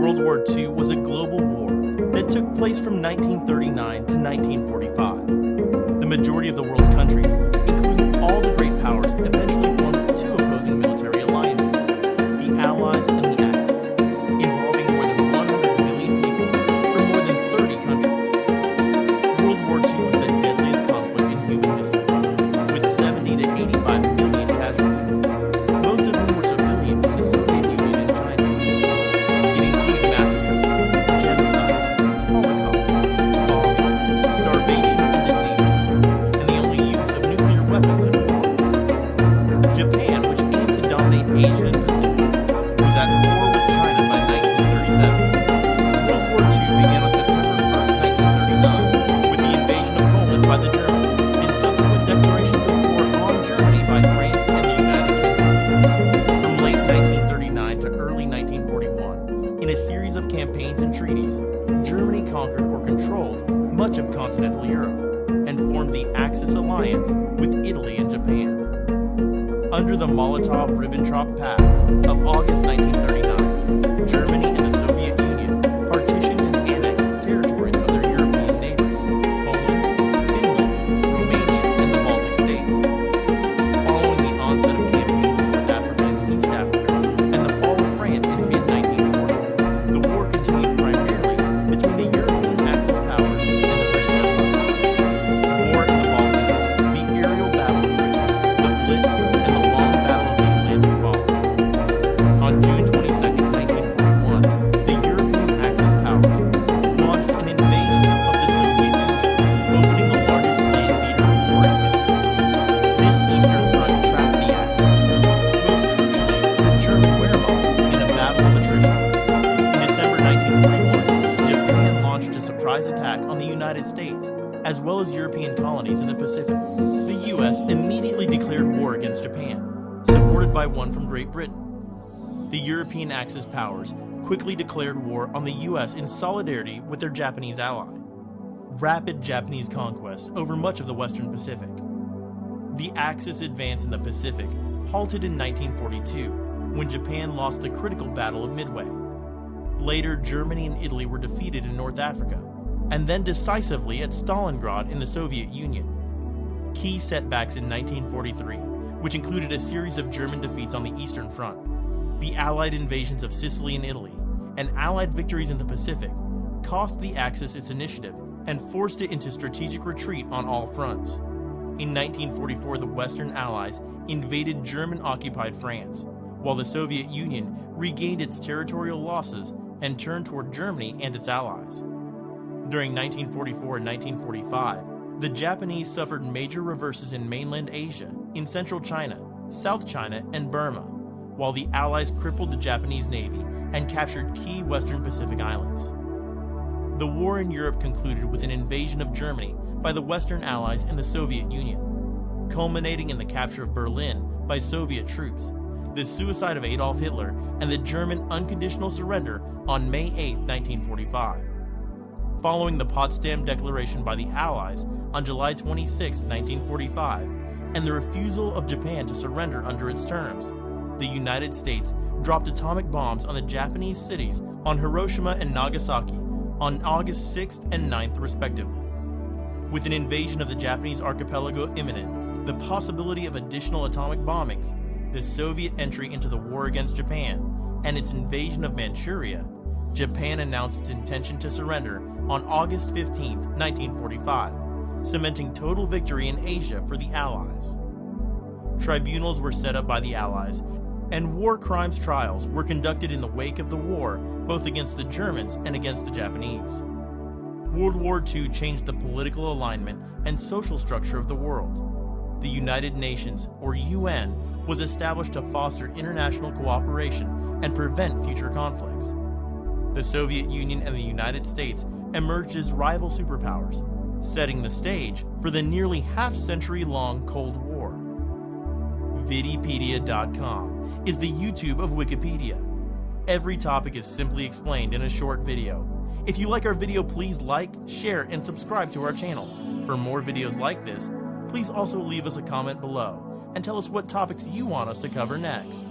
World War II was a global war that took place from 1939 to 1945. The majority of the world's countries, including all the great powers, eventually formed two opposing military alliances, the Allies and the Axis, involving more than 100 million people from more than 30 countries. World War II was the deadliest conflict in human history, with 70 to 85 million casualties, most of whom were civilians in the Soviet Union and China. It included massacres, genocide, holocaust, bombing, starvation, and disease, and the only use of nuclear weapons in war. Japan, which aimed to dominate Asia and Pacific, was at war with China by 1937. World War II began on September 1st, 1939, with the invasion of Poland by the Germans and subsequent declarations of war on Germany by France and the United Kingdom. From late 1939 to early 1941, in a series of campaigns and treaties, Germany conquered or controlled much of continental Europe and formed the Axis alliance with Italy and Japan. Under the Molotov-Ribbentrop Pact of August 1939, Germany and the Soviet Union partitioned and annexed territories of their European neighbors, Poland, Finland, Romania, and the Baltic states. Following the onset of campaigns in North Africa and East Africa, and the fall of France in mid-1940, the war continued primarily between the European Axis powers and the British Empire. The war in the Balkans, the aerial battle of Britain, the Blitz, and the long battle of the Atlantic followed. On June 22, 1941, the European Axis powers launched an invasion of the Soviet Union, opening the largest land beater war in history. This Eastern Front trapped the Axis, most crucially the German Wehrmacht, in a battle of attrition. In December 1941, Japan launched a surprise attack on the United States, as well as European colonies in the Pacific. The U.S. immediately declared war against Japan, supported by one from Great Britain. The European Axis powers quickly declared war on the U.S. in solidarity with their Japanese ally. Rapid Japanese conquest over much of the Western Pacific. The Axis advance in the Pacific halted in 1942, when Japan lost the critical Battle of Midway. Later, Germany and Italy were defeated in North Africa, and then decisively at Stalingrad in the Soviet Union. Key setbacks in 1943, which included a series of German defeats on the Eastern Front, the Allied invasions of Sicily and Italy, and Allied victories in the Pacific, cost the Axis its initiative and forced it into strategic retreat on all fronts. In 1944, the Western Allies invaded German-occupied France, while the Soviet Union regained its territorial losses and turned toward Germany and its allies. During 1944 and 1945, the Japanese suffered major reverses in mainland Asia, in central China, South China, and Burma, while the Allies crippled the Japanese Navy and captured key Western Pacific islands. The war in Europe concluded with an invasion of Germany by the Western Allies and the Soviet Union, culminating in the capture of Berlin by Soviet troops, the suicide of Adolf Hitler, and the German unconditional surrender on May 8, 1945. Following the Potsdam Declaration by the Allies on July 26, 1945, and the refusal of Japan to surrender under its terms, the United States dropped atomic bombs on the Japanese cities on Hiroshima and Nagasaki on August 6th and 9th respectively. With an invasion of the Japanese archipelago imminent, the possibility of additional atomic bombings, the Soviet entry into the war against Japan, and its invasion of Manchuria, Japan announced its intention to surrender on August 15, 1945, cementing total victory in Asia for the Allies. Tribunals were set up by the Allies, and war crimes trials were conducted in the wake of the war, both against the Germans and against the Japanese. World War II changed the political alignment and social structure of the world. The United Nations, or UN, was established to foster international cooperation and prevent future conflicts. The Soviet Union and the United States emerged as rival superpowers, setting the stage for the nearly half-century-long Cold War. Vidipedia.com is the YouTube of Wikipedia. Every topic is simply explained in a short video. If you like our video, please like, share, and subscribe to our channel. For more videos like this, please also leave us a comment below and tell us what topics you want us to cover next.